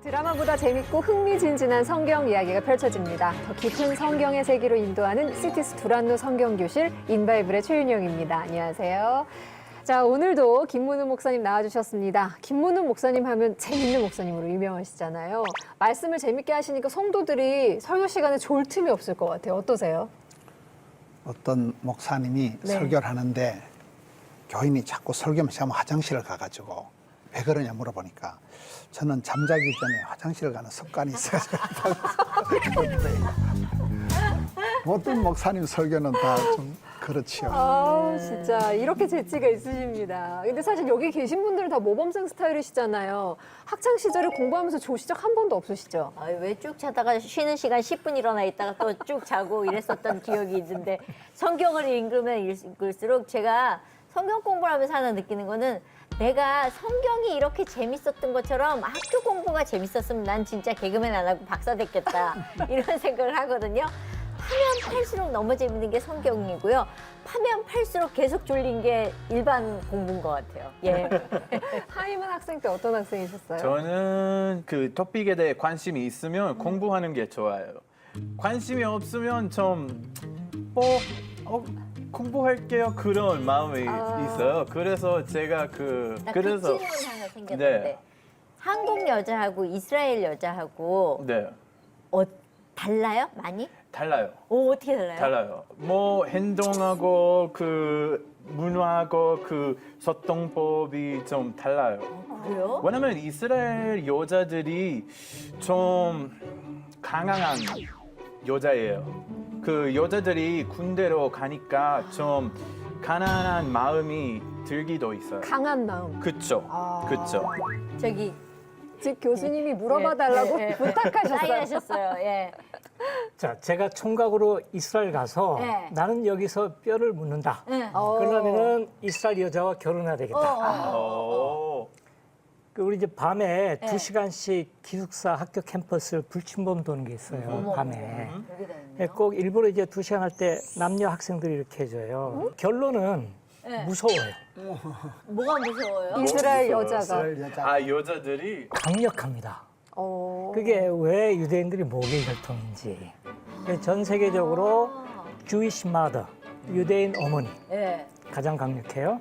드라마보다 재밌고 흥미진진한 성경 이야기가 펼쳐집니다. 더 깊은 성경의 세계로 인도하는 시티스 두란노 성경교실 인바이블의 최윤영입니다. 안녕하세요. 자, 오늘도 김문우 목사님 나와주셨습니다. 김문우 목사님 하면 재밌는 목사님으로 유명하시잖아요. 말씀을 재밌게 하시니까 성도들이 설교 시간에 졸 틈이 없을 것 같아요. 어떠세요? 어떤 목사님이 설교를 하는데 교인이 자꾸 설교하면 제가 화장실을 가가지고 왜 그러냐 물어보니까 저는 잠자기 전에 화장실을 가는 습관이 있어요. 모든 목사님 설교는 다 좀 그렇지요. 아, 진짜 이렇게 재치가 있으십니다. 근데 사실 여기 계신 분들은 다 모범생 스타일이시잖아요. 학창 시절에 공부하면서 조시 적 한 번도 없으시죠? 왜 쭉 자다가 쉬는 시간 10분 일어나 있다가 또 쭉 자고 이랬었던 기억이 있는데 성경을 읽으면 읽을수록 제가 성경 공부를 하면서 하나 느끼는 거는 내가 성경이 이렇게 재밌었던 것처럼 학교 공부가 재밌었으면 난 진짜 개그맨 안 하고 박사 됐겠다 이런 생각을 하거든요. 파면 팔수록 너무 재밌는 게 성경이고요. 파면 팔수록 계속 졸린 게 일반 공부인 것 같아요. 예. 하이만 학생 때 어떤 학생이셨어요? 저는 그 토픽에 대해 관심이 있으면 공부하는 게 좋아요. 관심이 없으면 좀 공부할게요 그런 마음이 있어요. 그래서 제가 질문 하나 생겼는데 네. 한국 여자하고 이스라엘 여자하고 네 달라요? 많이? 달라요. 어떻게 달라요? 달라요. 뭐 행동하고 그 문화하고 그 소통법이 좀 달라요. 그래요? 왜냐면 이스라엘 여자들이 좀 강한 여자예요. 그 여자들이 군대로 가니까 좀 가난한 마음이 들기도 있어요. 강한 마음. 그쵸, 그쵸. 저기 즉 교수님이 물어봐 달라고 부탁하셨어요. 사인하셨어요. 예. 자, 제가 총각으로 이스라엘 가서 네. 나는 여기서 뼈를 묻는다. 네. 그러면은 이스라엘 여자와 결혼해야 되겠다. 오. 그 우리 이제 밤에 2시간씩 기숙사 학교 캠퍼스를 불침범 도는 게 있어요. 밤에. 예, 꼭 일부러 이제 2시간 할 때 남녀 학생들이 이렇게 해줘요. 결론은 무서워요. 뭐가 무서워요? 이스라엘 여자가. 이스라엘 여자. 아 여자들이 강력합니다. 어. 그게 왜 유대인들이 목의 혈통인지. 전 세계적으로 Jewish mother, 유대인 어머니 예. 가장 강력해요.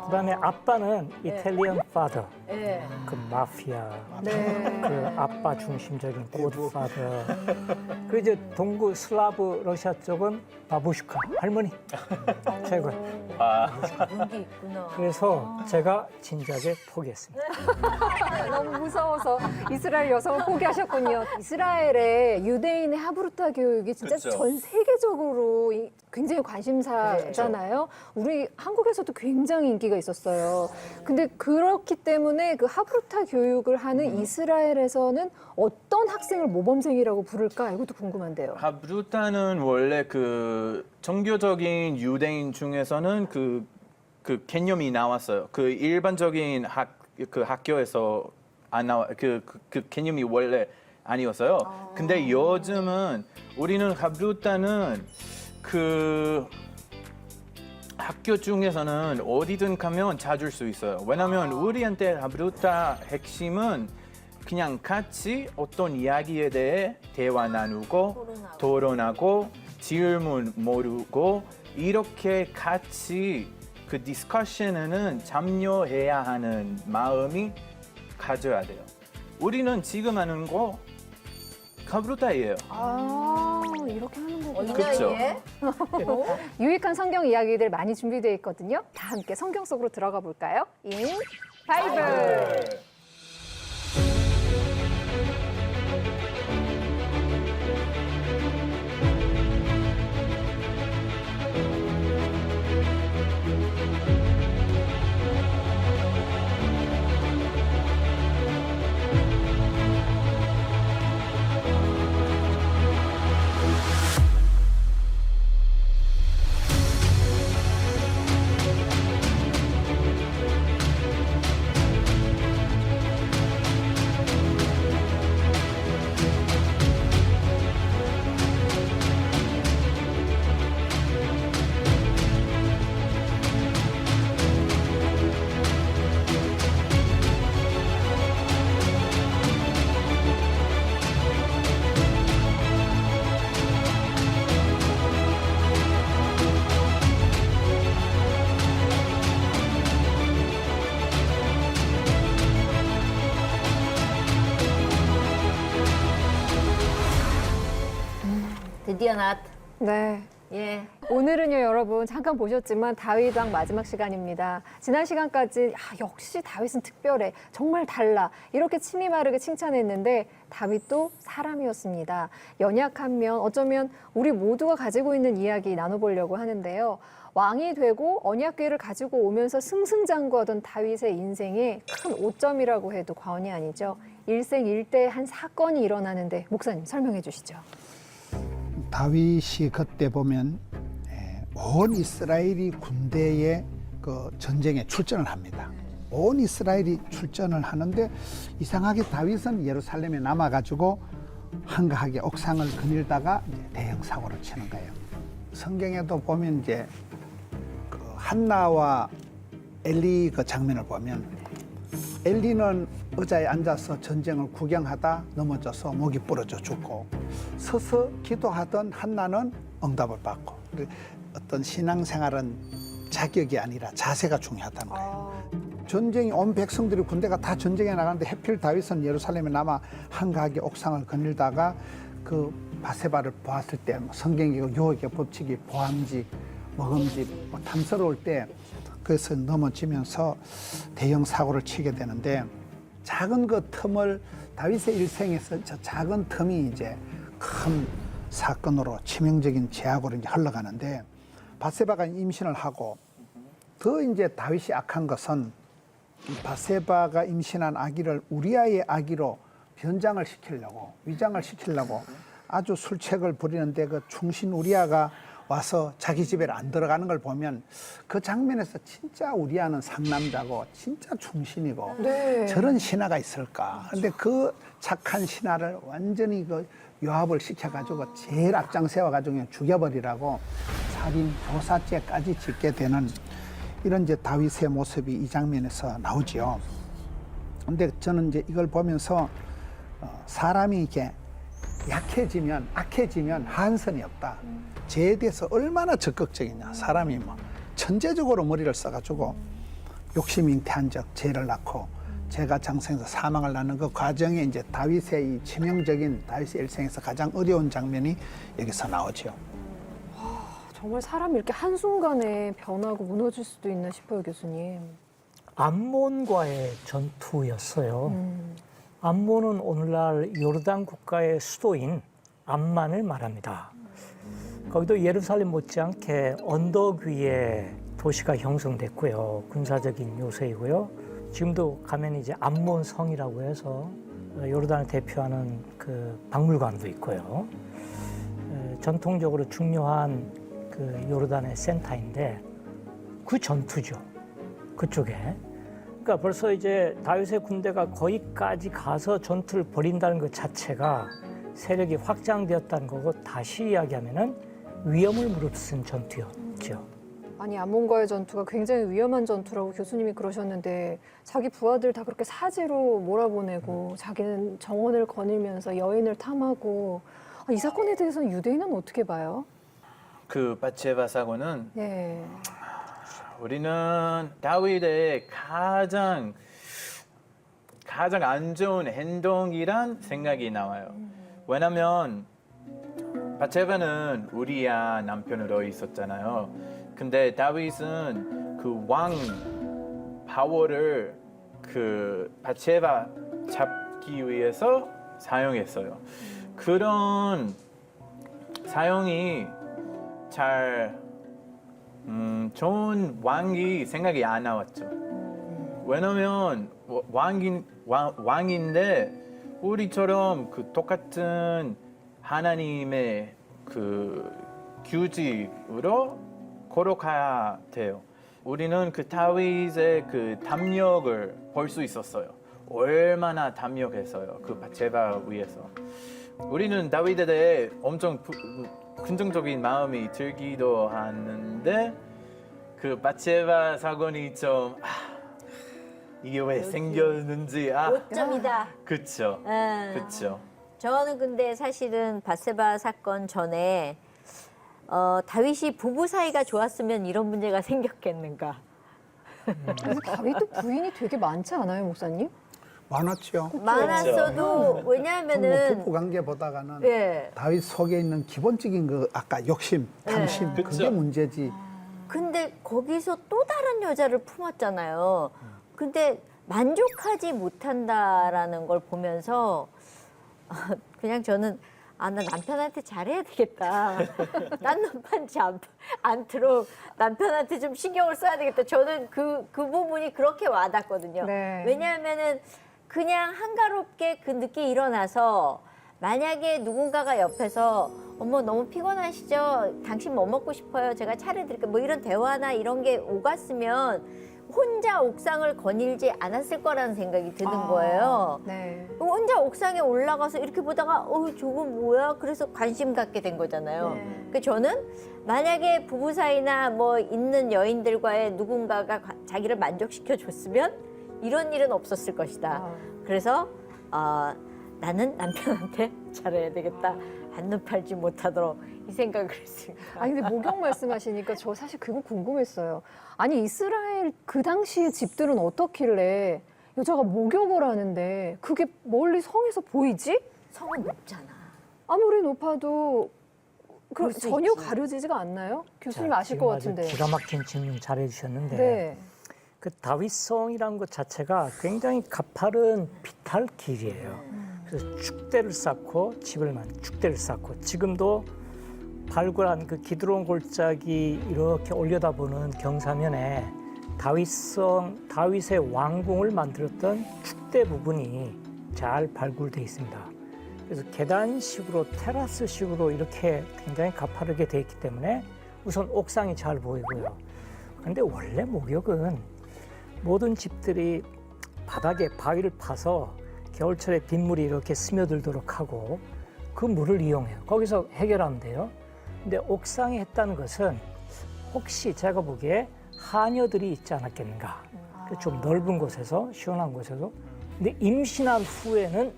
그다음에 아빠는 이탈리안 파더, 예. 그 마피아, 네. 그 아빠 중심적인 godfather. 그리고 이제 동구 슬라브 러시아 쪽은 바부슈카 할머니 최고. 그런 게 있구나. 그래서 제가 진작에 포기했습니다. 너무 무서워서 이스라엘 여성을 포기하셨군요. 이스라엘의 유대인의 하브루타 교육이 진짜 그렇죠. 전 세계적으로 굉장히 관심사잖아요. 우리 한국에서도 굉장히 인기가 있었어요. 근데 그렇기 때문에 그 하브루타 교육을 하는 이스라엘에서는 어떤 학생을 모범생이라고 부를까? 이것도 궁금한데요. 하브루타는 원래 그 종교적인 유대인 중에서는 그 개념이 나왔어요. 그 일반적인 학교에서 안 나와 그 개념이 원래 아니었어요. 근데 요즘은 우리는 하브루타는 그 학교 중에서는 어디든 가면 찾을 수 있어요. 왜냐면 우리한테 하브루타 핵심은 그냥 같이 어떤 이야기에 대해 대화 나누고 토론하고 질문 모르고 이렇게 같이 그 디스커션에는 참여해야 하는 마음이 가져야 돼요. 우리는 지금 하는 거 하브루타예요. 아, 이렇게 하는 거구나. 그쵸. 유익한 성경 이야기들 많이 준비되어 있거든요. 다 함께 성경 속으로 들어가 볼까요? 인 바이블. 기디언앗. 네. 예. 오늘은요, 여러분 잠깐 보셨지만 다윗 왕 마지막 시간입니다. 지난 시간까지 역시 다윗은 특별해, 정말 달라 이렇게 침이 마르게 칭찬했는데 다윗도 사람이었습니다. 연약한 면, 어쩌면 우리 모두가 가지고 있는 이야기 나눠보려고 하는데요. 왕이 되고 언약궤를 가지고 오면서 승승장구하던 다윗의 인생의 큰 오점이라고 해도 과언이 아니죠. 일생일대의 한 사건이 일어나는데 목사님 설명해 주시죠. 다윗이 그때 보면 온 이스라엘이 군대에 그 전쟁에 출전을 합니다. 온 이스라엘이 출전을 하는데 이상하게 다윗은 예루살렘에 남아가지고 한가하게 옥상을 거닐다가 이제 대형 사고를 치는 거예요. 성경에도 보면 이제 그 한나와 엘리 그 장면을 보면 엘리는 의자에 앉아서 전쟁을 구경하다 넘어져서 목이 부러져 죽고 서서 기도하던 한나는 응답을 받고 어떤 신앙생활은 자격이 아니라 자세가 중요하다는 거예요. 전쟁이 온 백성들이 군대가 다 전쟁에 나가는데 하필 다윗은 예루살렘에 남아 한가하게 옥상을 거닐다가 그 바세바를 보았을 때 성경이 유혹의 법칙이 보암직, 먹음직 탐스러울 때 그래서 넘어지면서 대형 사고를 치게 되는데 작은 그 틈을 다윗의 일생에서 저 작은 틈이 이제 큰 사건으로 치명적인 제약으로 이제 흘러가는데 바세바가 임신을 하고 더 이제 다윗이 악한 것은 바세바가 임신한 아기를 우리아의 아기로 변장을 시키려고 위장을 시키려고 아주 술책을 부리는데 그 충신 우리아가 와서 자기 집에 안 들어가는 걸 보면 그 장면에서 진짜 우리아는 상남자고 진짜 충신이고 네. 저런 신하가 있을까. 근데 그 착한 신하를 완전히 그 요합을 시켜가지고 제일 앞장 세워가지고 그냥 죽여버리라고 살인 교사죄까지 짓게 되는 이런 이제 다윗의 모습이 이 장면에서 나오지요. 근데 저는 이제 이걸 보면서 사람이 이렇게 약해지면 악해지면 한선이 없다. 죄에 대해서 얼마나 적극적이냐. 사람이 뭐 천재적으로 머리를 써가지고 욕심 잉태한 적 죄를 낳고 죄가 장성해서 사망을 낳는 그 과정에 이제 다윗의 이 치명적인 다윗의 일생에서 가장 어려운 장면이 여기서 나오죠. 정말 사람이 이렇게 한순간에 변하고 무너질 수도 있나 싶어요, 교수님. 암몬과의 전투였어요. 암몬은 오늘날 요르단 국가의 수도인 암만을 말합니다. 거기도 예루살렘 못지않게 언덕 위에 도시가 형성됐고요. 군사적인 요새이고요. 지금도 가면 이제 암몬성이라고 해서 요르단을 대표하는 그 박물관도 있고요. 전통적으로 중요한 그 요르단의 센터인데 그 전투죠. 그쪽에. 그러니까 벌써 이제 다윗의 군대가 거기까지 가서 전투를 벌인다는 것 자체가 세력이 확장되었다는 거고 다시 이야기하면은 위험을 무릅쓴 전투였죠. 아니 암몬과의 전투가 굉장히 위험한 전투라고 교수님이 그러셨는데 자기 부하들 다 그렇게 사지로 몰아보내고 자기는 정원을 거닐면서 여인을 탐하고 이 사건에 대해서는 유대인은 어떻게 봐요? 그 바세바 사고는 네. 우리는 다윗의 가장 안 좋은 행동이란 생각이 나와요. 왜냐면 바세바는 우리야 남편으로 있었잖아요. 근데 다윗은 그 왕 파워를 그 바세바 잡기 위해서 사용했어요. 그런 사용이 잘 좋은 왕이 생각이 안 나왔죠. 왜냐면 왕인데 우리처럼 그 똑같은 하나님의 그 규칙으로 걸어가야 돼요. 우리는 그 다윗의 그 담력을 볼 수 있었어요. 얼마나 담력했어요. 그 바세바 위해서. 우리는 다윗에 대해 엄청 긍정적인 마음이 들기도 하는데 그 바세바 사건이 좀 이게 왜 생겼는지 오점이다. 그쵸. 그쵸. 저는 근데 사실은 바세바 사건 전에 다윗이 부부 사이가 좋았으면 이런 문제가 생겼겠는가. 그래서 다윗도 부인이 되게 많지 않아요, 목사님? 많았죠. 많았어도 왜냐하면은 부부 관계 보다가는 예. 다윗 속에 있는 기본적인 그 아까 욕심, 탐심 그게 그쵸. 문제지. 근데 거기서 또 다른 여자를 품었잖아요. 근데 만족하지 못한다라는 걸 보면서 그냥 저는 나 남편한테 잘해야 되겠다. 딴 남편지 않도록 남편한테 좀 신경을 써야 되겠다. 저는 그 부분이 그렇게 와닿거든요. 네. 왜냐하면은 그냥 한가롭게 그 늦게 일어나서 만약에 누군가가 옆에서 어머 너무 피곤하시죠? 당신 뭐 먹고 싶어요? 제가 차려드릴게요. 뭐 이런 대화나 이런 게 오갔으면 혼자 옥상을 거닐지 않았을 거라는 생각이 드는 거예요. 네. 혼자 옥상에 올라가서 이렇게 보다가 저건 뭐야? 그래서 관심 갖게 된 거잖아요. 그러니까 저는 만약에 부부 사이나 뭐 있는 여인들과의 누군가가 자기를 만족시켜 줬으면 이런 일은 없었을 것이다. 그래서 나는 남편한테 잘해야 되겠다. 한눈 팔지 못하도록 이 생각을 했습니다. 아니 근데 목욕 말씀하시니까 저 사실 그거 궁금했어요. 아니 이스라엘 그 당시의 집들은 어떻길래 여자가 목욕을 하는데 그게 멀리 성에서 보이지? 성은 높잖아. 아무리 높아도 볼 수 전혀 있지. 가려지지가 않나요? 교수님 자, 아실 지금 것 아주 같은데. 기가 막힌 질문 잘해 주셨는데 네. 그 다윗성이라는 것 자체가 굉장히 가파른 비탈길이에요. 그래서 축대를 쌓고 축대를 쌓고 지금도 발굴한 그 기드론 골짜기 이렇게 올려다보는 경사면에 다윗의 왕궁을 만들었던 축대 부분이 잘 발굴돼 있습니다. 그래서 계단식으로 테라스식으로 이렇게 굉장히 가파르게 돼 있기 때문에 우선 옥상이 잘 보이고요. 그런데 원래 목욕은 모든 집들이 바닥에 바위를 파서 겨울철에 빗물이 이렇게 스며들도록 하고 그 물을 이용해요. 거기서 해결하면 돼요. 근데 옥상에 했다는 것은 혹시 제가 보기에 하녀들이 있지 않았겠는가. 좀 넓은 곳에서 시원한 곳에서. 근데 임신한 후에는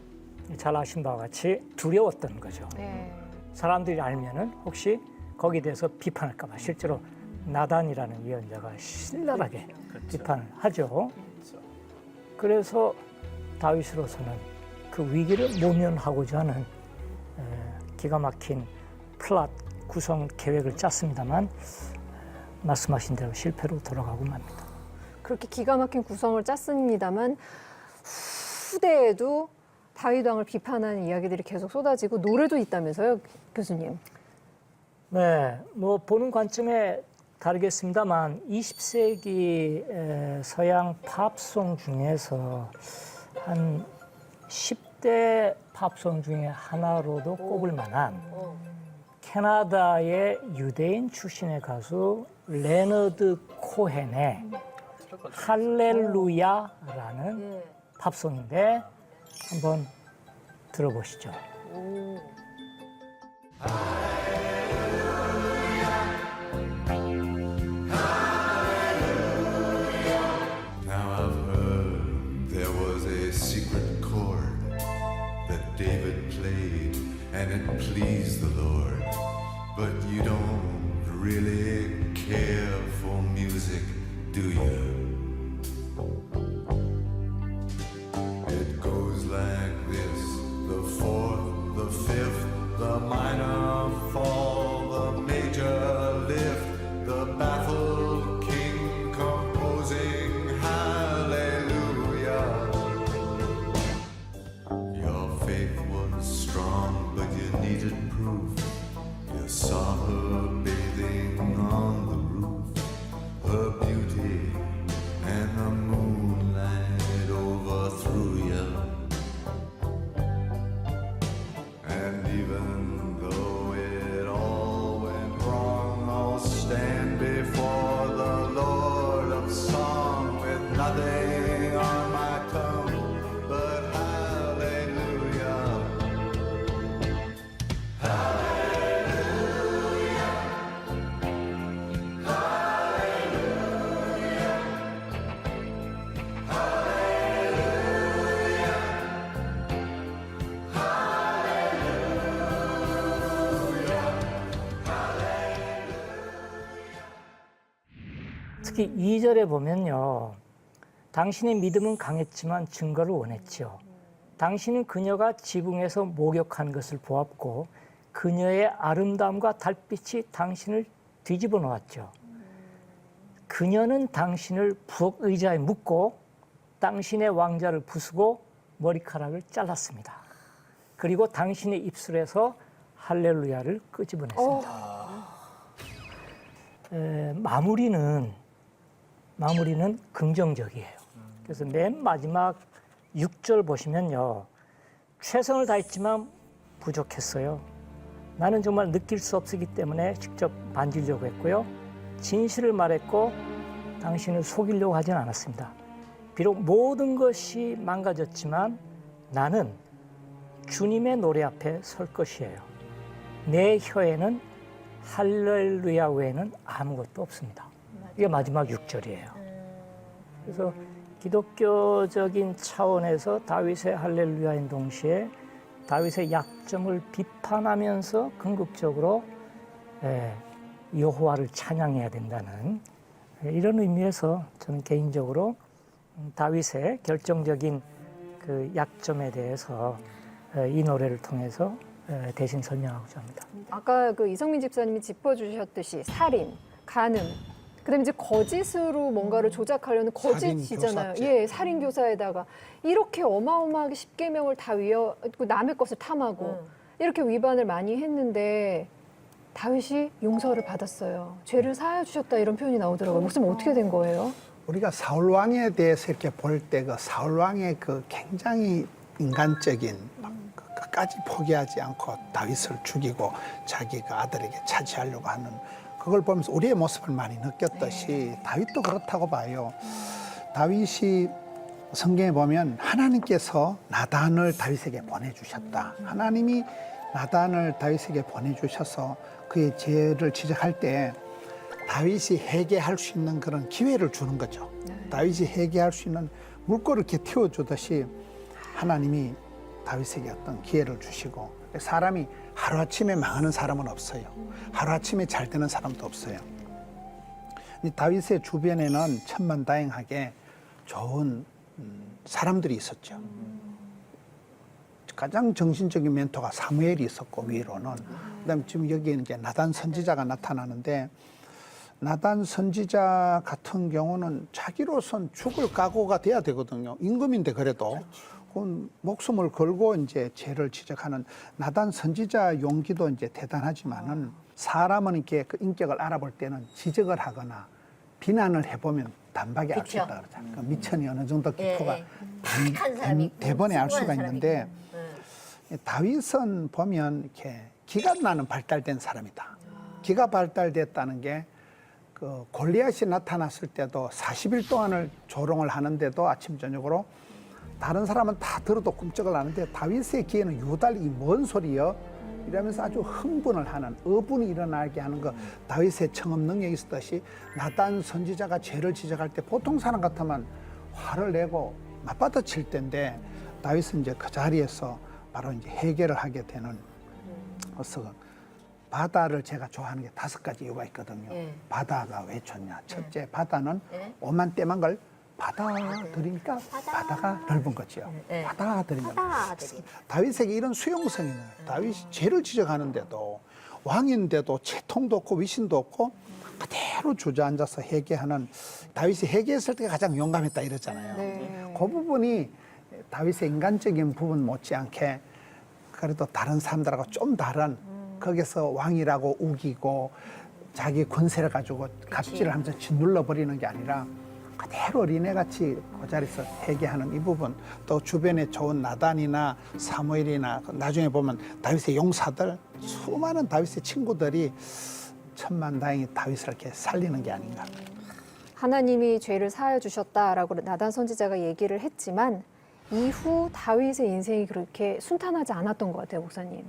잘 아신 바와 같이 두려웠던 거죠. 네. 사람들이 알면은 혹시 거기에 대해서 비판할까 봐 실제로 나단이라는 예언자가 신랄하게 비판을 하죠. 그래서 다윗으로서는 그 위기를 모면하고자 하는 기가 막힌 플랫 구성 계획을 짰습니다만 말씀하신 대로 실패로 돌아가고 맙니다. 그렇게 기가 막힌 구성을 짰습니다만 후대에도 다윗 왕을 비판하는 이야기들이 계속 쏟아지고 노래도 있다면서요, 교수님? 네, 뭐 보는 관점에 다르겠습니다만 20세기 서양 팝송 중에서 한 10대 팝송 중에 하나로도 꼽을 만한 캐나다의 유대인 출신의 가수 레너드 코헨의 할렐루야라는 팝송인데 한번 들어보시죠. Now I've heard there was a secret chord that David played and it pleased the Lord. But you don't really care for music, do you? It goes like this: the fourth, the fifth, the minor fall, the major lift, the baffled king composing hallelujah. Your faith was strong, but you needed proof. You saw her bathing on the roof, her beauty and the moonlight overthrew you. And even though it all went wrong, I'll stand before the Lord of song with nothing on my tongue but hallelujah. 특히 2절에 보면요. 당신의 믿음은 강했지만 증거를 원했지요. 당신은 그녀가 지붕에서 목욕하는 것을 보았고 그녀의 아름다움과 달빛이 당신을 뒤집어 놓았죠. 그녀는 당신을 부엌 의자에 묶고 당신의 왕자를 부수고 머리카락을 잘랐습니다. 그리고 당신의 입술에서 할렐루야를 끄집어냈습니다. 마무리는 긍정적이에요. 그래서 맨 마지막 6절 보시면요. 최선을 다했지만 부족했어요. 나는 정말 느낄 수 없었기 때문에 직접 만지려고 했고요. 진실을 말했고 당신을 속이려고 하진 않았습니다. 비록 모든 것이 망가졌지만 나는 주님의 노래 앞에 설 것이에요. 내 혀에는 할렐루야 외에는 아무것도 없습니다. 이게 마지막 6절이에요. 그래서 기독교적인 차원에서 다윗의 할렐루야인 동시에 다윗의 약점을 비판하면서 궁극적으로 여호와를 찬양해야 된다는 이런 의미에서 저는 개인적으로 다윗의 결정적인 그 약점에 대해서 이 노래를 통해서 대신 설명하고자 합니다. 아까 그 이성민 집사님이 짚어주셨듯이 살인, 간음, 그다음에 이제 거짓으로 뭔가를 조작하려는 거짓이잖아요. 살인교사죄. 예, 살인 교사에다가 이렇게 어마어마하게 십계명을 다 남의 것을 탐하고 이렇게 위반을 많이 했는데 다윗이 용서를 받았어요. 죄를 사하여 주셨다 이런 표현이 나오더라고요. 목사님 어떻게 된 거예요? 우리가 사울 왕에 대해서 이렇게 볼 때 그 사울 왕의 그 굉장히 인간적인 끝까지 포기하지 않고 다윗을 죽이고 자기가 아들에게 차지하려고 하는 그걸 보면서 우리의 모습을 많이 느꼈듯이 다윗도 그렇다고 봐요. 다윗이 성경에 보면 하나님께서 나단을 다윗에게 보내주셨다. 하나님이 나단을 다윗에게 보내주셔서 그의 죄를 지적할 때 다윗이 회개할 수 있는 그런 기회를 주는 거죠. 다윗이 회개할 수 있는 물꼬를 이렇게 틔워주듯이 하나님이 다윗에게 어떤 기회를 주시고 사람이 하루아침에 망하는 사람은 없어요. 하루아침에 잘 되는 사람도 없어요. 이 다윗의 주변에는 천만다행하게 좋은 사람들이 있었죠. 가장 정신적인 멘토가 사무엘이 있었고 위로는 그다음에 지금 여기에 이제 나단 선지자가 나타나는데 나단 선지자 같은 경우는 자기로선 죽을 각오가 돼야 되거든요. 임금인데 그래도 그건 목숨을 걸고 이제 죄를 지적하는 나단 선지자 용기도 이제 대단하지만은 사람은 이렇게 그 인격을 알아볼 때는 지적을 하거나 비난을 해보면 단박에 알 수 있다 그러잖아요. 그 미천이 어느 정도 기포가 대번에 알 수가 있는데 다윗은 보면 이렇게 기가 나는 발달된 사람이다. 기가 발달됐다는 게 그 골리앗이 나타났을 때도 40일 동안을 조롱을 하는데도 아침 저녁으로 다른 사람은 다 들어도 꿈쩍을 하는데 다윗의 귀에는 유달리 뭔 소리여? 이러면서 아주 흥분을 하는 어분이 일어나게 하는 거 다윗의 청음 능력이 있었듯이 나단 선지자가 죄를 지적할 때 보통 사람 같으면 화를 내고 맞받아칠 텐데 다윗은 이제 그 자리에서 바로 이제 해결을 하게 되는 어서 바다를 제가 좋아하는 게 5가지 이유가 있거든요. 바다가 왜 좋냐? 첫째, 바다는 오만 때만 걸 받아들이니까 바다가 넓은 거죠. 받아들이니까. 다윗에게 이런 수용성이 있는 거예요. 다윗이 죄를 지적하는데도 왕인데도 채통도 없고 위신도 없고 그대로 주저앉아서 회개하는 다윗이 회개했을 때 가장 용감했다 이러잖아요. 그 부분이 다윗의 인간적인 부분 못지않게 그래도 다른 사람들하고 좀 다른 거기서 왕이라고 우기고 자기 권세를 가지고 갑질을 하면서 짓눌러버리는 게 아니라 그대로 어린애같이 그 자리에서 회개하는 이 부분 또 주변에 좋은 나단이나 사무엘이나 나중에 보면 다윗의 용사들 수많은 다윗의 친구들이 천만다행히 다윗을 이렇게 살리는 게 아닌가. 하나님이 죄를 사하여 주셨다라고 나단 선지자가 얘기를 했지만 이후 다윗의 인생이 그렇게 순탄하지 않았던 것 같아요, 목사님.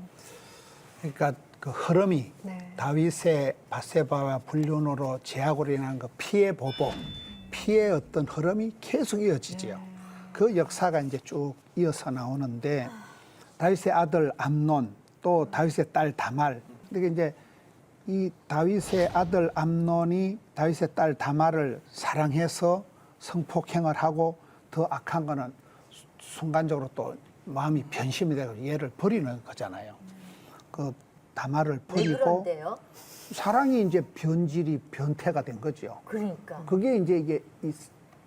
그러니까 그 흐름이 네. 다윗의 바세바와 불륜으로 제약으로 인한 그 피해 보복, 피해 어떤 흐름이 계속 이어지지요. 그 역사가 이제 쭉 이어서 나오는데 다윗의 아들 암논 또 다윗의 딸 다말. 그게 이제 이 다윗의 아들 암논이 다윗의 딸 다말을 사랑해서 성폭행을 하고 더 악한 거는 순간적으로 또 마음이 변심이 되고 얘를 버리는 거잖아요. 그 다말을 왜 버리고 그런데요? 사랑이 이제 변질이 변태가 된 거죠. 그러니까. 그게 이제 이게 이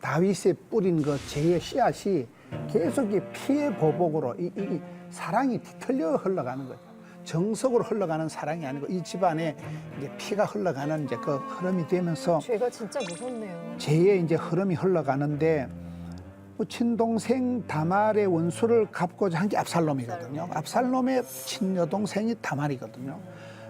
다윗에 뿌린 그 죄의 씨앗이 계속 이 피의 보복으로 이 사랑이 뒤틀려 흘러가는 거죠. 정석으로 흘러가는 사랑이 아니고 이 집안에 이제 피가 흘러가는 이제 그 흐름이 되면서 죄가 진짜 무섭네요. 죄의 이제 흐름이 흘러가는데 뭐 친동생 다말의 원수를 갚고자 한 게 압살롬이거든요. 압살롬의 친여동생이 다말이거든요.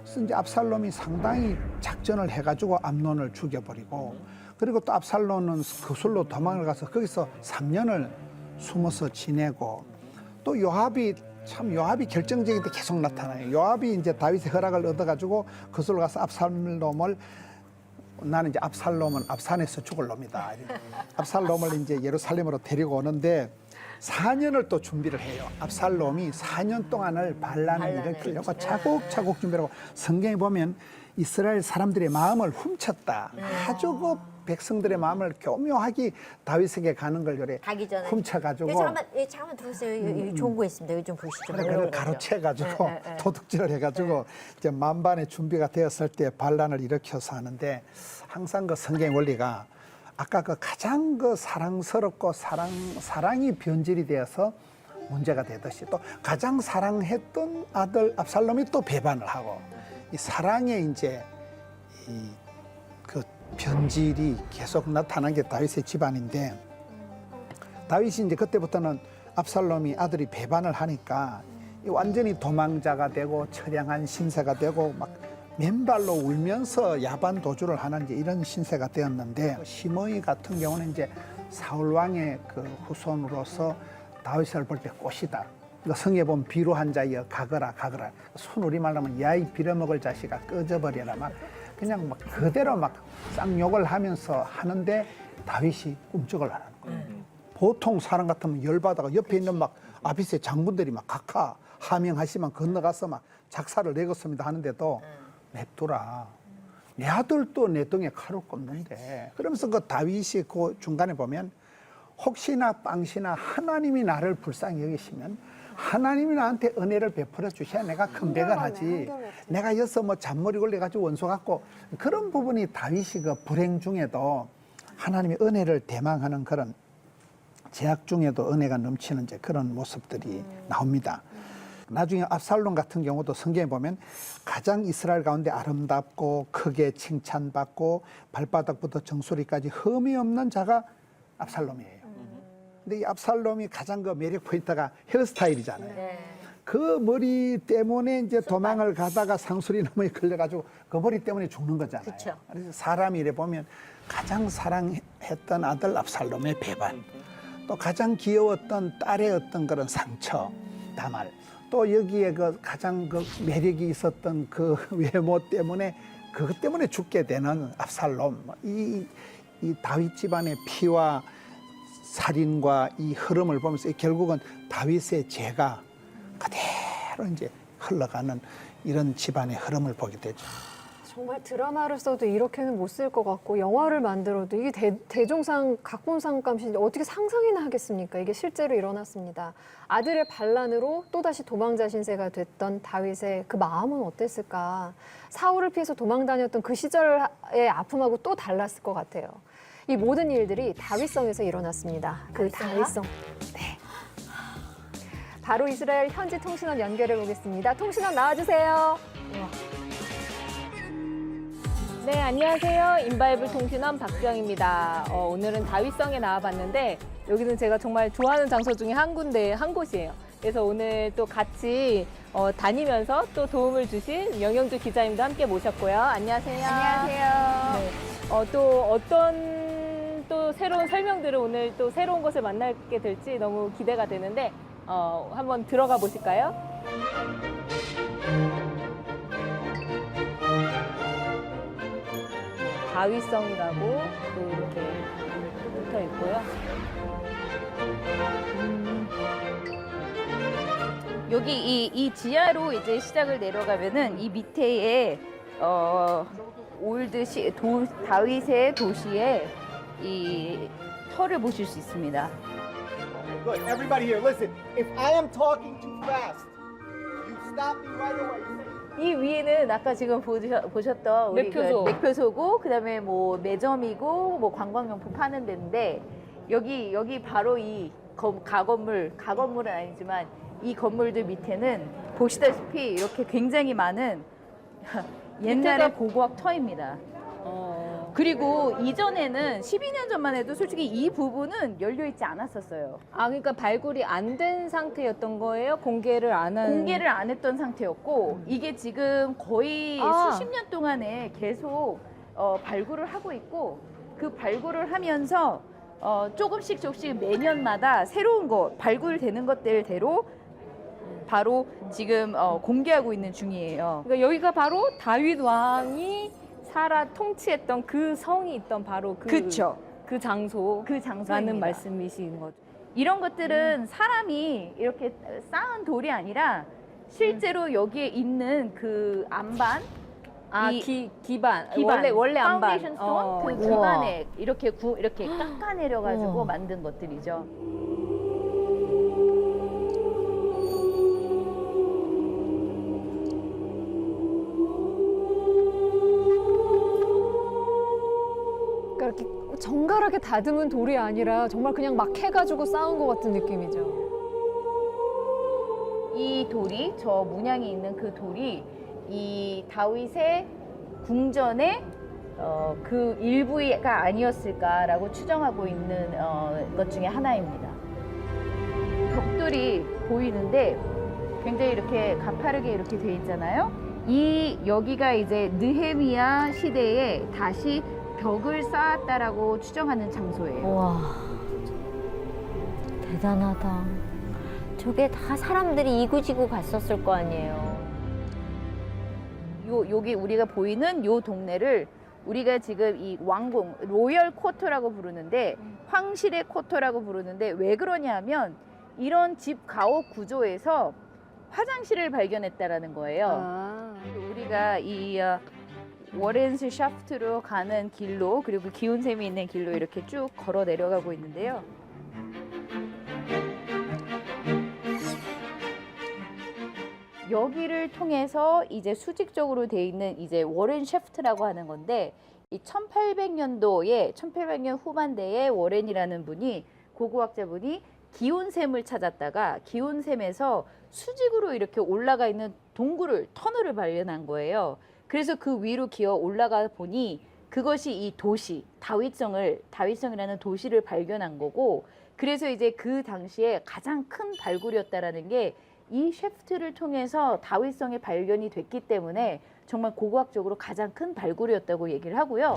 그래서 이제 압살롬이 상당히 작전을 해가지고 암논을 죽여버리고 그리고 또 압살롬은 그술로 도망을 가서 거기서 3년을 숨어서 지내고 또 요압이 결정적인 때 계속 나타나요. 요압이 이제 다윗의 허락을 얻어가지고 그술로 가서 압살롬을 나는 이제 압살롬은 압산에서 죽을 놈이다. 압살롬을 이제 예루살렘으로 데리고 오는데 4년을 또 준비를 해요. 압살롬이 4년 동안을 반란을 일으키려고 차곡차곡 준비를 하고 성경에 보면 이스라엘 사람들의 마음을 훔쳤다. 아주 그 백성들의 마음을 교묘하게 다윗에게 가는 걸 요래 가기 전에. 훔쳐가지고 잠깐만 들으세요. 여기 좋은 거 있습니다. 여기 좀 보시죠. 그래, 그걸 가로채가지고 도둑질을 해가지고 이제 만반의 준비가 되었을 때 반란을 일으켜서 하는데 항상 그 성경의 원리가 아까 그 가장 그 사랑스럽고 사랑이 변질이 되어서 문제가 되듯이 또 가장 사랑했던 아들 압살롬이 또 배반을 하고 이 사랑의 이제 그 변질이 계속 나타난 게 다윗의 집안인데 다윗이 이제 그때부터는 압살롬이 아들이 배반을 하니까 완전히 도망자가 되고 처량한 신세가 되고 막 맨발로 울면서 야반 도주를 하는 이제 이런 신세가 되었는데 시므이 같은 경우는 이제 사울 왕의 그 후손으로서 다윗을 볼 때 꽃이다. 그러니까 성에 보면 비루한 자여 가거라 손우리 말하면 야이 빌어먹을 자식아 꺼져버려라 막 그냥 막 그대로 막 쌍욕을 하면서 하는데 다윗이 꿈쩍을 안 하는 거예요. 보통 사람 같으면 열받아가 옆에 있는 막 아비스의 장군들이 막 각하 하명하시면 건너가서 막 작사를 내겠습니다 하는데도 냅두라. 내 아들도 내 등에 칼을 꼽는데 그러면서 그 다윗이 그 중간에 보면 혹시나 빵시나 하나님이 나를 불쌍히 여기시면 하나님이 나한테 은혜를 베풀어 주셔야 내가 컴백을 하지. 내가 여기서 뭐 잔머리 걸려가지고 원수 같고 그런 부분이 다윗이 그 불행 중에도 하나님의 은혜를 대망하는 그런 제약 중에도 은혜가 넘치는 이제 그런 모습들이 나옵니다. 나중에 압살롬 같은 경우도 성경에 보면 가장 이스라엘 가운데 아름답고 크게 칭찬받고 발바닥부터 정수리까지 흠이 없는 자가 압살롬이에요. 근데 이 압살롬이 가장 그 매력 포인트가 헤어스타일이잖아요. 그 머리 때문에 이제 도망을 가다가 상수리 나무에 걸려가지고 그 머리 때문에 죽는 거잖아요. 그쵸. 그래서 사람이 이래 보면 가장 사랑했던 아들 압살롬의 배반, 또 가장 귀여웠던 딸의 어떤 그런 상처, 다말, 또 여기에 그 가장 그 매력이 있었던 그 외모 때문에 그것 때문에 죽게 되는 압살롬, 이 다윗 집안의 피와 살인과 이 흐름을 보면서 결국은 다윗의 죄가 그대로 이제 흘러가는 이런 집안의 흐름을 보게 되죠. 정말 드라마를 써도 이렇게는 못 쓸 것 같고 영화를 만들어도 이게 대종상 각본상감인데 어떻게 상상이나 하겠습니까? 이게 실제로 일어났습니다. 아들의 반란으로 또다시 도망자 신세가 됐던 다윗의 그 마음은 어땠을까? 사울을 피해서 도망다녔던 그 시절의 아픔하고 또 달랐을 것 같아요. 이 모든 일들이 다윗성에서 일어났습니다. 그 다윗성. 네. 바로 이스라엘 현지 통신원 연결해 보겠습니다. 통신원 나와주세요. 네, 안녕하세요. 인바이블 통신원 박주영입니다. 오늘은 다윗성에 나와봤는데 여기는 제가 정말 좋아하는 장소 중에 한 곳이에요. 그래서 오늘 또 같이 다니면서 또 도움을 주신 영영주 기자님도 함께 모셨고요. 안녕하세요. 안녕하세요. 네, 또 어떤 또 새로운 설명들을 오늘 또 새로운 것을 만나게 될지 너무 기대가 되는데 한번 들어가 보실까요? 다윗성이라고 또 이렇게 붙어 있고요. 여기 이 지하로 이제 시작을 내려가면은 이 밑에에 다윗의 도시에 이 터를 보실 수 있습니다. Good. Everybody here, listen. If I am talking too fast, you stop me right away. You say, 이 위에는 아까 지금 보셨던 우리 매표소. 매표소고 그다음에 뭐 매점이고 뭐 관광용품 파는 데인데 여기 바로 이 가건물은 아니지만 이 건물들 밑에는 보시다시피 이렇게 굉장히 많은 옛날의 고고학 터입니다. 그리고 이전에는 12년 전만 해도 솔직히 이 부분은 열려 있지 않았었어요. 아, 그러니까 발굴이 안 된 상태였던 거예요? 공개를 안 한. 공개를 안 했던 상태였고 이게 지금 거의 수십 년 동안에 계속 발굴을 하고 있고 그 발굴을 하면서 조금씩 매년마다 새로운 거 발굴되는 것들대로 바로 지금 공개하고 있는 중이에요. 그러니까 여기가 바로 다윗 왕이 살아 통치했던 그 성이 있던 바로 그쵸. 그 장소. 그 장소입니다. 라는 말씀이신 거죠. 이런 것들은 사람이 이렇게 쌓은 돌이 아니라 실제로 여기에 있는 그 안반 아, 이 기반. 기반, 원래 안반. 파운데이션 스톤 그 우와. 기반에 이렇게 깎아내려 가지고 우와. 만든 것들이죠. 그러니까 이렇게 정갈하게 다듬은 돌이 아니라 정말 그냥 막 해가지고 쌓은 것 같은 느낌이죠. 이 돌이 저 문양이 있는 그 돌이 이 다윗의 궁전의 그 일부가 아니었을까라고 추정하고 있는 것 중에 하나입니다. 벽돌이 보이는데 굉장히 이렇게 가파르게 이렇게 돼 있잖아요. 이 여기가 이제 느헤미야 시대에 다시 벽을 쌓았다라고 추정하는 장소예요. 와, 대단하다. 저게 다 사람들이 이구지구 갔었을 거 아니에요. 여기 우리가 보이는 요 동네를 우리가 지금 이 왕궁 로열 쿼터라고 부르는데 황실의 쿼터라고 부르는데 왜 그러냐면 이런 집 가옥 구조에서 화장실을 발견했다라는 거예요. 아. 우리가 이 워렌스 샤프트로 가는 길로 그리고 기온샘이 있는 길로 이렇게 쭉 걸어 내려가고 있는데요. 여기를 통해서 이제 수직적으로 돼 있는 이제 워렌 샤프트라고 하는 건데 이 1800년 후반대에 워렌이라는 분이 고고학자분이 기온샘을 찾았다가 기온샘에서 수직으로 이렇게 올라가 있는 터널을 발견한 거예요. 그래서 그 위로 기어 올라가 보니 그것이 이 도시 다윗성이라는 도시를 발견한 거고 그래서 이제 그 당시에 가장 큰 발굴이었다라는 게 이 샤프트를 통해서 다윗성이 발견이 됐기 때문에 정말 고고학적으로 가장 큰 발굴이었다고 얘기를 하고요.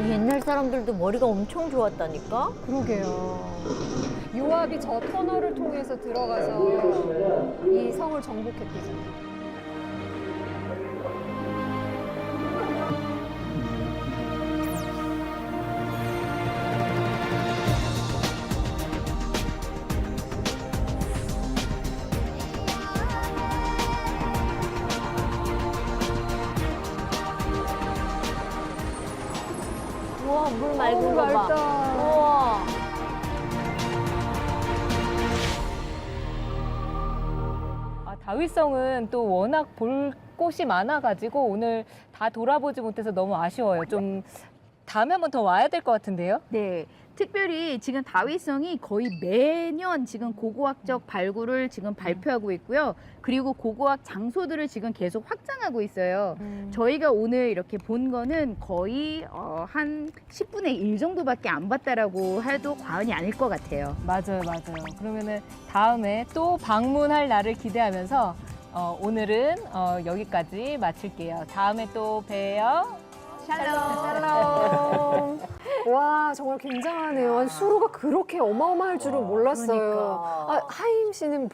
옛날 사람들도 머리가 엄청 좋았다니까? 그러게요. 요압이 저 터널을 통해서 들어가서 이 성을 정복했대죠. 우와, 물 맑은 거 봐. 맑다. 우와. 아, 다윗성은 또 워낙 볼 곳이 많아가지고 오늘 다 돌아보지 못해서 너무 아쉬워요. 좀 다음에 한번 더 와야 될 것 같은데요? 네. 특별히 지금 다윗성이 거의 매년 지금 고고학적 발굴을 지금 발표하고 있고요. 그리고 고고학 장소들을 지금 계속 확장하고 있어요. 저희가 오늘 이렇게 본 거는 거의 한 10분의 1 정도밖에 안 봤다라고 해도 과언이 아닐 것 같아요. 맞아요. 그러면은 다음에 또 방문할 날을 기대하면서 오늘은 여기까지 마칠게요. 다음에 또 봬요. 샬롬. 와, 정말 굉장하네요. 아니, 수로가 그렇게 어마어마할 줄은 몰랐어요. 그러니까. 아, 하임 씨는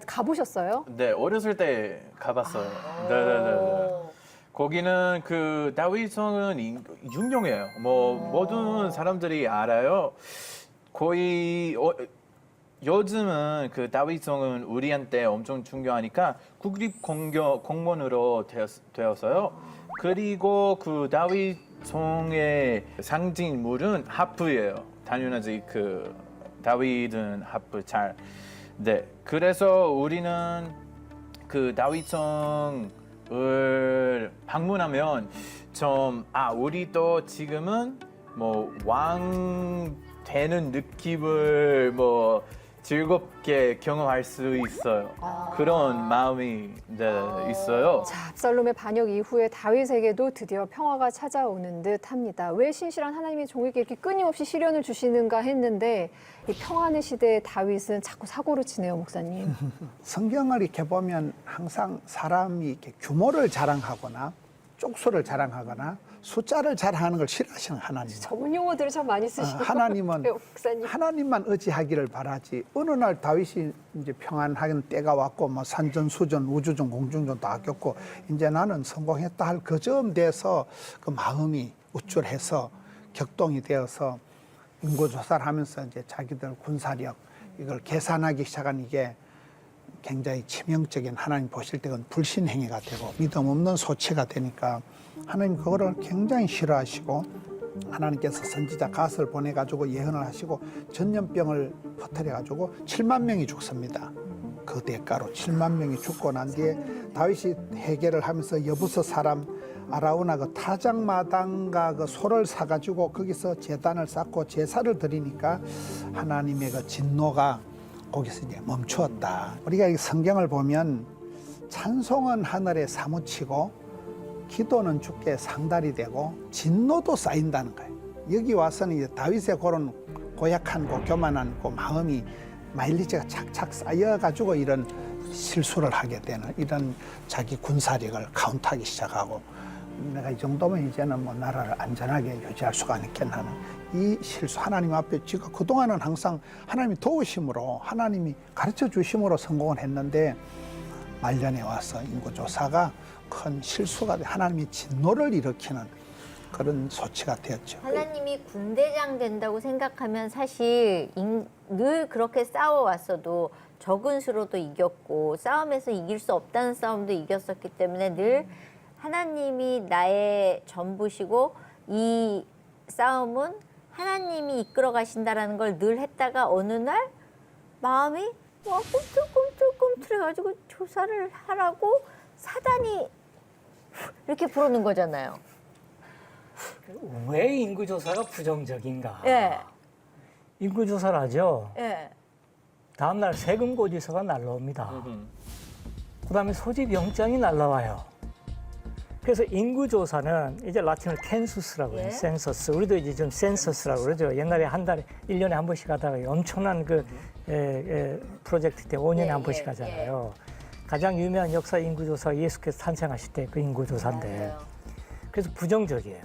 가보셨어요? 네, 어렸을 때 가봤어요. 네네네. 거기는 그 다윗성은 유명해요. 뭐 모든 사람들이 알아요. 거의 요즘은 그 다윗성은 우리한테 엄청 중요하니까 국립공원으로 되었어요. 그리고 그 다윗성의 상징물은 하프예요. 당연하지 그 다윗은 하프 잘. 네, 그래서 우리는 그 다윗성을 방문하면 좀 우리도 지금은 뭐 왕 되는 느낌을 뭐 즐겁게 경험할 수 있어요. 그런 마음이 있어요. 자, 압살롬의 반역 이후에 다윗에게도 드디어 평화가 찾아오는 듯합니다. 왜 신실한 하나님의 종에게 이렇게 끊임없이 시련을 주시는가 했는데 이 평안의 시대의 다윗은 자꾸 사고를 치네요, 목사님. 성경을 이렇게 보면 항상 사람이 이렇게 규모를 자랑하거나 쪽수를 자랑하거나 숫자를 자랑하는 걸 싫어하시는 하나님. 전문 용어들을 참 많이 쓰시는 하나님은 것 같아요, 목사님. 하나님만 의지하기를 바라지. 어느 날 다윗이 이제 평안하는 때가 왔고 뭐 산전수전 우주전 공중전 다 겪고 이제 나는 성공했다 할 그 점 돼서 그 마음이 우쭐해서 격동이 되어서 인구조사를 하면서 이제 자기들 군사력 이걸 계산하기 시작한 이게 굉장히 치명적인 하나님 보실 때 그건 불신행위가 되고 믿음 없는 소치가 되니까 하나님 그거를 굉장히 싫어하시고 하나님께서 선지자 갓을 보내가지고 예언을 하시고 전염병을 퍼뜨려가지고 7만 명이 죽습니다. 그 대가로 7만 명이 죽고 난 뒤에 다윗이 해결을 하면서 여부서 사람 아라우나 그 타작마당과 그 소를 사가지고 거기서 제단을 쌓고 제사를 드리니까 하나님의 그 진노가 거기서 이제 멈추었다. 우리가 이 성경을 보면 찬송은 하늘에 사무치고 기도는 주께 상달이 되고 진노도 쌓인다는 거예요. 여기 와서는 이제 다윗의 그런 고약한 교만한 마음이 마일리지가 착착 쌓여가지고 이런 실수를 하게 되는 이런 자기 군사력을 카운트하기 시작하고 내가 이 정도면 이제는 뭐 나라를 안전하게 유지할 수가 있겠나 하는 이 실수 하나님 앞에 지금 그동안은 항상 하나님이 도우심으로 하나님이 가르쳐 주심으로 성공을 했는데 말년에 와서 인구조사가 큰 실수가 돼 하나님이 진노를 일으키는 그런 소치가 되었죠. 하나님이 군대장 된다고 생각하면 사실 늘 그렇게 싸워왔어도 적은 수로도 이겼고 싸움에서 이길 수 없다는 싸움도 이겼었기 때문에 늘 하나님이 나의 전부시고 이 싸움은 하나님이 이끌어 가신다라는 걸 늘 했다가 어느 날 마음이 꿈틀꿈틀해가지고 조사를 하라고 사단이 이렇게 부르는 거잖아요. 왜 인구조사가 부정적인가? 예. 인구조사를 하죠. 예. 다음날 세금고지서가 날라옵니다. 그다음에 소집영장이 날라와요. 그래서 인구조사는 이제 라틴어로 캔수스라고 해요. 예. 센서스. 우리도 이제 좀 센서스라고 그러죠. 옛날에 한 달에 1년에 한 번씩 하다가 엄청난 그 프로젝트 때 5년에 예, 한 번씩 예, 하잖아요. 가장 유명한 역사 인구조사가 예수께서 탄생하실 때 그 인구조사인데 맞아요. 그래서 부정적이에요.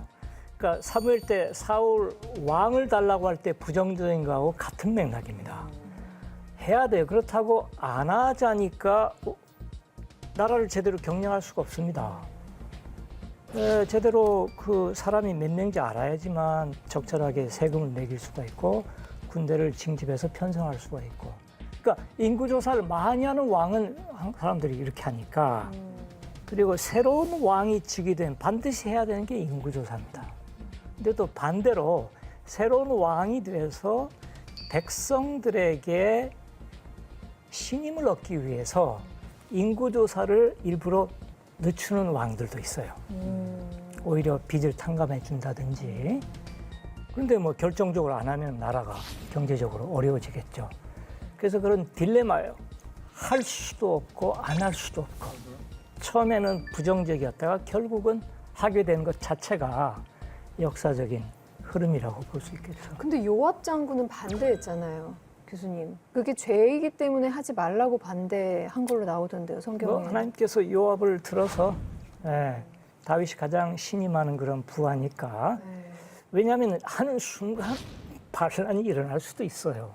그러니까 사무엘 때 사울 왕을 달라고 할 때 부정적인 거하고 같은 맥락입니다. 해야 돼요. 그렇다고 안 하자니까 나라를 제대로 경영할 수가 없습니다. 제대로 그 사람이 몇 명인지 알아야지만 적절하게 세금을 매길 수가 있고 군대를 징집해서 편성할 수가 있고. 그러니까 인구조사를 많이 하는 왕은 사람들이 이렇게 하니까 그리고 새로운 왕이 즉위 되면 반드시 해야 되는 게 인구조사입니다. 근데 또 반대로 새로운 왕이 돼서 백성들에게 신임을 얻기 위해서 인구조사를 일부러 늦추는 왕들도 있어요. 오히려 빚을 탕감해 준다든지. 그런데 뭐 결정적으로 안 하면 나라가 경제적으로 어려워지겠죠. 그래서 그런 딜레마예요. 할 수도 없고 안 할 수도 없고. 처음에는 부정적이었다가 결국은 하게 된 것 자체가 역사적인 흐름이라고 볼 수 있겠죠. 근데 요압 장군은 반대했잖아요, 교수님. 그게 죄이기 때문에 하지 말라고 반대한 걸로 나오던데요, 성경에. 하나님께서 요압을 들어서 다윗이 가장 신임하는 그런 부하니까 왜냐하면 하는 순간 반란이 일어날 수도 있어요.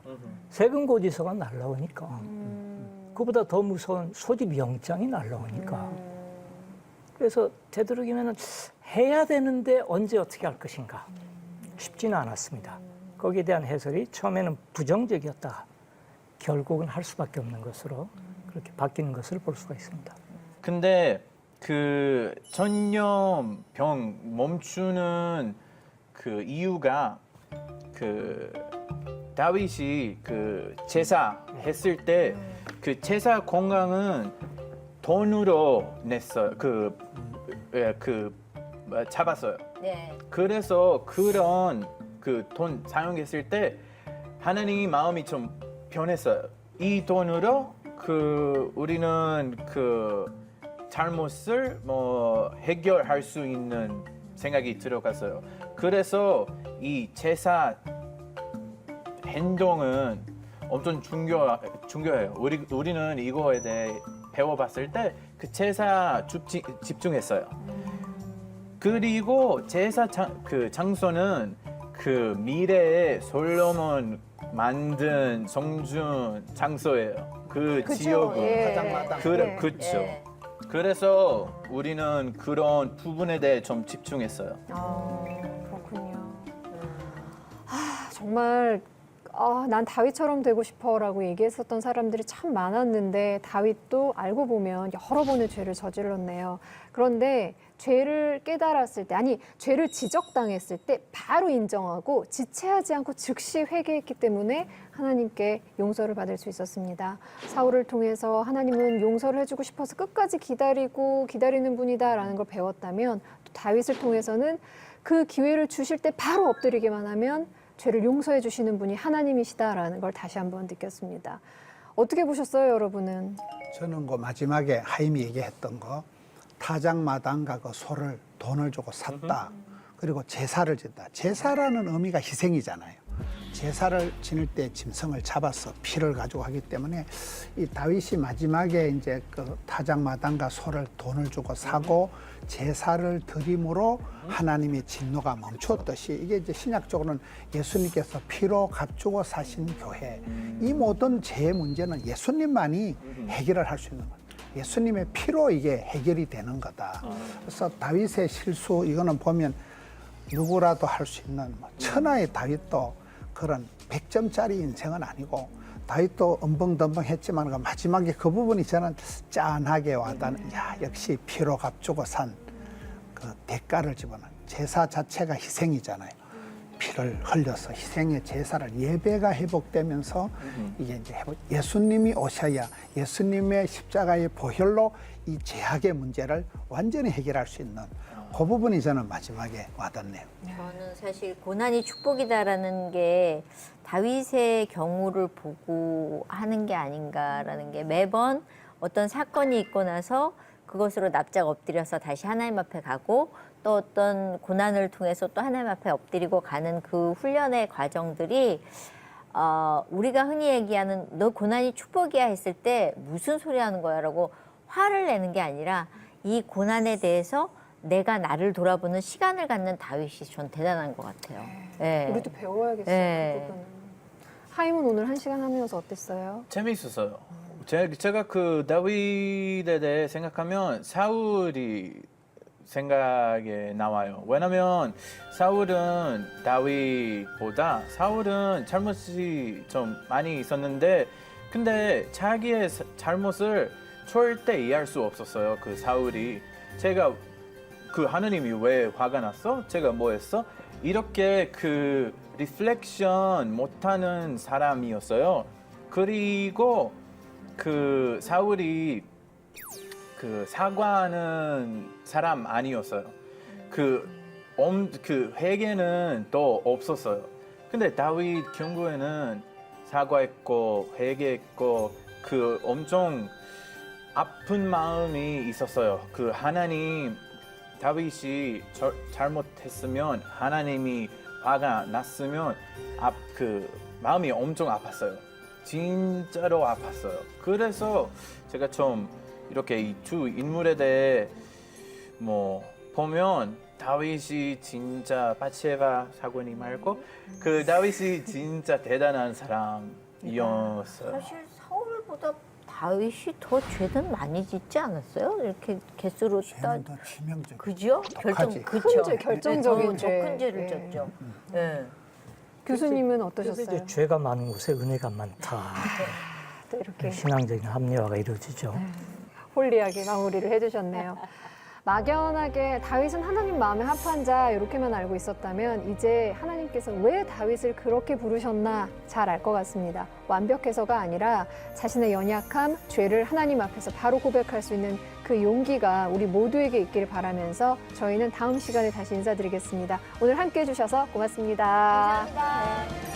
세금 고지서가 날라오니까. 그보다 더 무서운 소집 영장이 날라오니까. 그래서 되도록이면 해야 되는데 언제 어떻게 할 것인가 쉽지는 않았습니다. 거기에 대한 해설이 처음에는 부정적이었다. 결국은 할 수밖에 없는 것으로 그렇게 바뀌는 것을 볼 수가 있습니다. 근데 그 전염병 멈추는 그 이유가 그 다윗이 그 제사 했을 때 그 제사 건강은 돈으로 냈어요. 잡았어요. 네. 그래서 그런 그 돈 사용했을 때 하나님 마음이 좀 변했어요. 이 돈으로 그 우리는 그 잘못을 뭐 해결할 수 있는 생각이 들어갔어요. 그래서 이 제사 행동은 엄청 중요해요. 우리는 이거에 대해 배워봤을 때 그 제사 집중했어요. 그리고 제사 그 장소는 그 미래에 솔로몬 만든 성전 장소예요. 그 그쵸? 지역은. 예. 가장마당. 그렇죠. 예. 그래서 우리는 그런 부분에 대해 좀 집중했어요. 그렇군요. 정말 난 다윗처럼 되고 싶어라고 얘기했었던 사람들이 참 많았는데 다윗도 알고 보면 여러 번의 죄를 저질렀네요. 그런데 죄를 깨달았을 때, 아니 죄를 지적당했을 때 바로 인정하고 지체하지 않고 즉시 회개했기 때문에 하나님께 용서를 받을 수 있었습니다. 사울을 통해서 하나님은 용서를 해주고 싶어서 끝까지 기다리는 분이다라는 걸 배웠다면 또 다윗을 통해서는 그 기회를 주실 때 바로 엎드리기만 하면 죄를 용서해 주시는 분이 하나님이시다라는 걸 다시 한번 느꼈습니다. 어떻게 보셨어요, 여러분은? 저는 그 마지막에 하임이 얘기했던 거 타작마당과 그 소를 돈을 주고 샀다. 그리고 제사를 짓다. 제사라는 의미가 희생이잖아요. 제사를 지낼 때 짐승을 잡아서 피를 가지고 하기 때문에 이 다윗이 마지막에 이제 그 타작마당과 소를 돈을 주고 사고 제사를 드림으로 하나님의 진노가 멈추었듯이 이게 이제 신약적으로는 예수님께서 피로 값주고 사신 교회. 이 모든 죄의 문제는 예수님만이 해결을 할 수 있는 거예요. 예수님의 피로 이게 해결이 되는 거다. 그래서 다윗의 실수 이거는 보면 누구라도 할 수 있는 천하의 다윗도 그런 100점짜리 인생은 아니고 다윗도 엄벙덤벙했지만 그 마지막에 그 부분이 저는 짠하게 와닿는 역시 피로 값주고 산 그 대가를 집어넣는 제사 자체가 희생이잖아요. 피를 흘려서 희생의 제사를 예배가 회복되면서 이게 이제 예수님이 오셔야 예수님의 십자가의 보혈로 이 죄악의 문제를 완전히 해결할 수 있는 그 부분이 저는 마지막에 와닿네요. 저는 사실 고난이 축복이다라는 게 다윗의 경우를 보고 하는 게 아닌가라는 게 매번 어떤 사건이 있고 나서 그것으로 납작 엎드려서 다시 하나님 앞에 가고 또 어떤 고난을 통해서 또 하나님 앞에 엎드리고 가는 그 훈련의 과정들이 우리가 흔히 얘기하는 너 고난이 축복이야 했을 때 무슨 소리 하는 거야 라고 화를 내는 게 아니라 이 고난에 대해서 내가 나를 돌아보는 시간을 갖는 다윗이 전 대단한 것 같아요. 네. 우리도 배워야겠어요. 네. 그 부분은. 하임은 오늘 1시간 하면서 어땠어요? 재미있었어요. 제가 그 다윗에 대해 생각하면 사울이 생각에 나와요. 왜냐면 사울은 다윗보다 사울은 잘못이 좀 많이 있었는데 근데 자기의 잘못을 절대 이해할 수 없었어요. 그 사울이. 제가 그 하느님이 왜 화가 났어? 제가 뭐 했어? 이렇게 그 리플렉션 못하는 사람이었어요. 그리고 그 사울이 그 사과하는 사람 아니었어요. 그 회개는 또 없었어요. 근데 다윗 경우에는 사과했고 회개했고 그 엄청 아픈 마음이 있었어요. 그 하나님 다윗이 잘못했으면 하나님이 화가 났으면 그 마음이 엄청 아팠어요. 진짜로 아팠어요. 그래서 제가 좀 이렇게 이 두 인물에 대해 뭐 보면 다윗이 진짜 바세바 사고님 말고 그 다윗이 진짜 대단한 사람이었어요. 사실 사울보다 다윗이 더 죄는 많이 짓지 않았어요? 이렇게 개수로 죄는 더 치명적. 그죠? 독하지. 큰 죄, 결정적인 더 죄. 큰 죄를 네. 졌죠. 네. 교수님은 그래서 어떠셨어요? 이제 죄가 많은 곳에 은혜가 많다. 또 이렇게 신앙적인 합리화가 이루어지죠. 홀리하게 마무리를 해주셨네요. 막연하게 다윗은 하나님 마음에 합한 자 이렇게만 알고 있었다면 이제 하나님께서 왜 다윗을 그렇게 부르셨나 잘 알 것 같습니다. 완벽해서가 아니라 자신의 연약함, 죄를 하나님 앞에서 바로 고백할 수 있는 그 용기가 우리 모두에게 있기를 바라면서 저희는 다음 시간에 다시 인사드리겠습니다. 오늘 함께해 주셔서 고맙습니다. 감사합니다.